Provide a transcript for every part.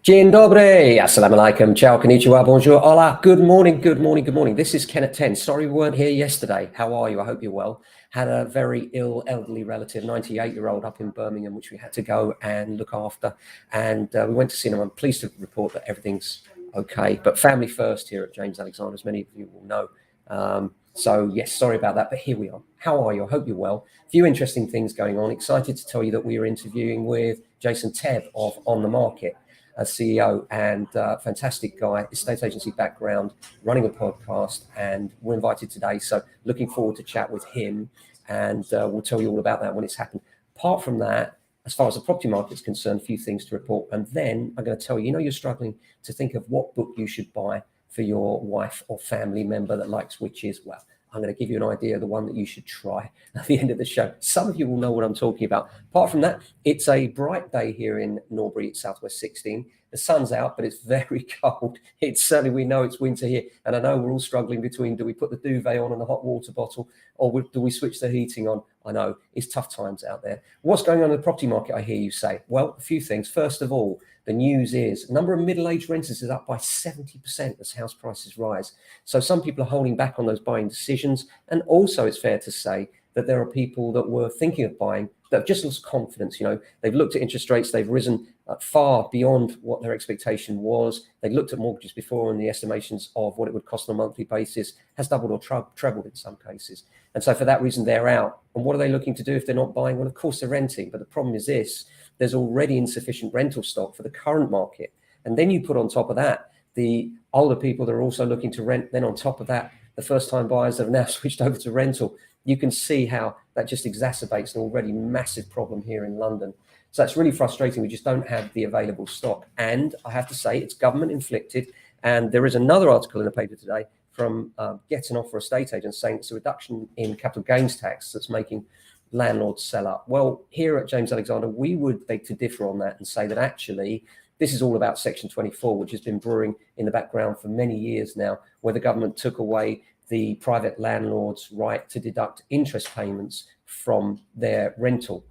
Dzień dobry, assalamu alaikum, ciao, konnichiwa, bonjour, hola, good morning, good morning, good morning. This is Ken at 10. Sorry we weren't here yesterday. How are you? I hope you're well. Had a very ill elderly relative, 98-year-old up in Birmingham, which we had to go and look after. And we went to see him. I'm pleased to report that everything's okay. But family first here at James Alexander, as many of you will know. So yes, sorry about that, but here we are. How are you? I hope you're well. A few interesting things going on. Excited to tell you that we are interviewing with Jason Tebb of On the Market, a CEO and fantastic guy, estate agency background, running a podcast, and we're invited today. So looking forward to chat with him, and we'll tell you all about that when it's happened. Apart from that, as far as the property market is concerned, a few things to report. And then I'm going to tell you, you're struggling to think of what book you should buy for your wife or family member that likes witches. Well, I'm going to give you an idea of the one that you should try at the end of the show. Some of you will know what I'm talking about. Apart from that, it's a bright day here in Norbury at Southwest 16. The sun's out, but it's very cold. It's certainly, we know it's winter here. And I know we're all struggling between, do we put the duvet on and the hot water bottle, or do we switch the heating on? I know it's tough times out there. What's going on in the property market, I hear you say? Well, a few things. First of all, the news is the number of middle-aged renters is up by 70% as house prices rise. So some people are holding back on those buying decisions. And also it's fair to say that there are people that were thinking of buying that have just lost confidence. They've looked at interest rates, they've risen far beyond what their expectation was. They looked at mortgages before, and the estimations of what it would cost on a monthly basis has doubled or trebled in some cases. And so for that reason, they're out. And what are they looking to do if they're not buying? Well, of course, they're renting. But the problem is this: there's already insufficient rental stock for the current market. And then you put on top of that the older people that are also looking to rent. Then on top of that, the first-time buyers that have now switched over to rental. You can see how that just exacerbates an already massive problem here in London. So that's really frustrating. We just don't have the available stock. And I have to say, it's government inflicted. And there is another article in the paper today from Get an Offer estate agents saying it's a reduction in capital gains tax that's making landlords sell up. Well, here at James Alexander, we would beg to differ on that and say that actually this is all about Section 24, which has been brewing in the background for many years now, where the government took away the private landlord's right to deduct interest payments from their rental,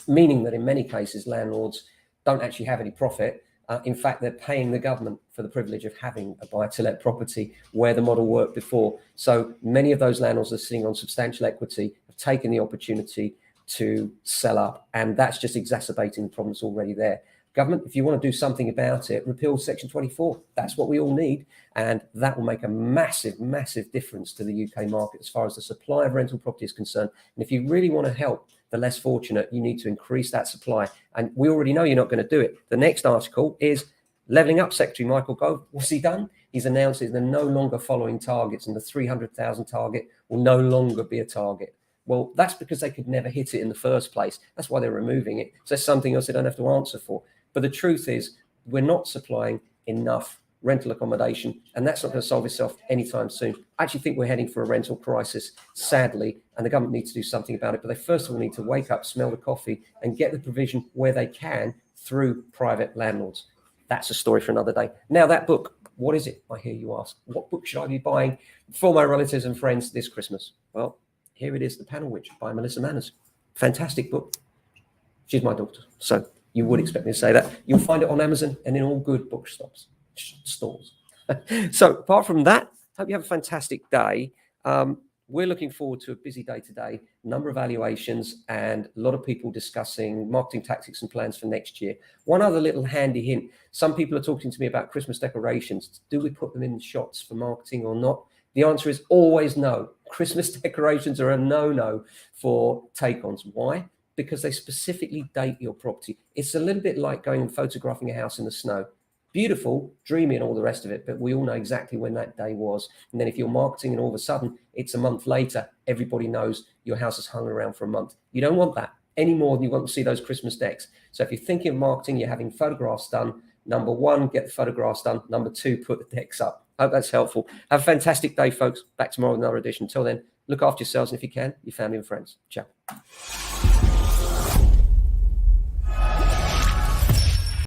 meaning that in many cases, landlords don't actually have any profit. In fact, they're paying the government for the privilege of having a buy-to-let property where the model worked before. So many of those landlords are sitting on substantial equity, have taken the opportunity to sell up, and that's just exacerbating the problems already there. Government, if you want to do something about it, repeal Section 24. That's what we all need. And that will make a massive, massive difference to the UK market as far as the supply of rental property is concerned. And if you really want to help the less fortunate, you need to increase that supply. And we already know you're not going to do it. The next article is Levelling Up Secretary Michael Gove. What's he done? He's announced that they're no longer following targets, and the 300,000 target will no longer be a target. Well, that's because they could never hit it in the first place. That's why they're removing it. So that's something else they don't have to answer for. But the truth is, we're not supplying enough rental accommodation, and that's not going to solve itself anytime soon. I actually think we're heading for a rental crisis, sadly, and the government needs to do something about it. But they first of all need to wake up, smell the coffee, and get the provision where they can through private landlords. That's a story for another day. Now, that book, what is it? I hear you ask. What book should I be buying for my relatives and friends this Christmas? Well, here it is, The Panel Witch by Melissa Manners. Fantastic book. She's my daughter, so you would expect me to say that. You'll find it on Amazon and in all good bookstops, stores. So apart from that, hope you have a fantastic day. We're looking forward to a busy day today, a number of valuations and a lot of people discussing marketing tactics and plans for next year. One other little handy hint. Some people are talking to me about Christmas decorations. Do we put them in shots for marketing or not? The answer is always no. Christmas decorations are a no-no for take-ons. Why? Because they specifically date your property. It's a little bit like going and photographing a house in the snow. Beautiful, dreamy and all the rest of it, but we all know exactly when that day was. And then if you're marketing and all of a sudden it's a month later, everybody knows your house has hung around for a month. You don't want that any more than you want to see those Christmas decks. So if you're thinking of marketing, you're having photographs done. Number one, get the photographs done. Number two, put the decks up. I hope that's helpful. Have a fantastic day, folks. Back tomorrow with another edition. Until then, look after yourselves, and if you can, your family and friends. Ciao.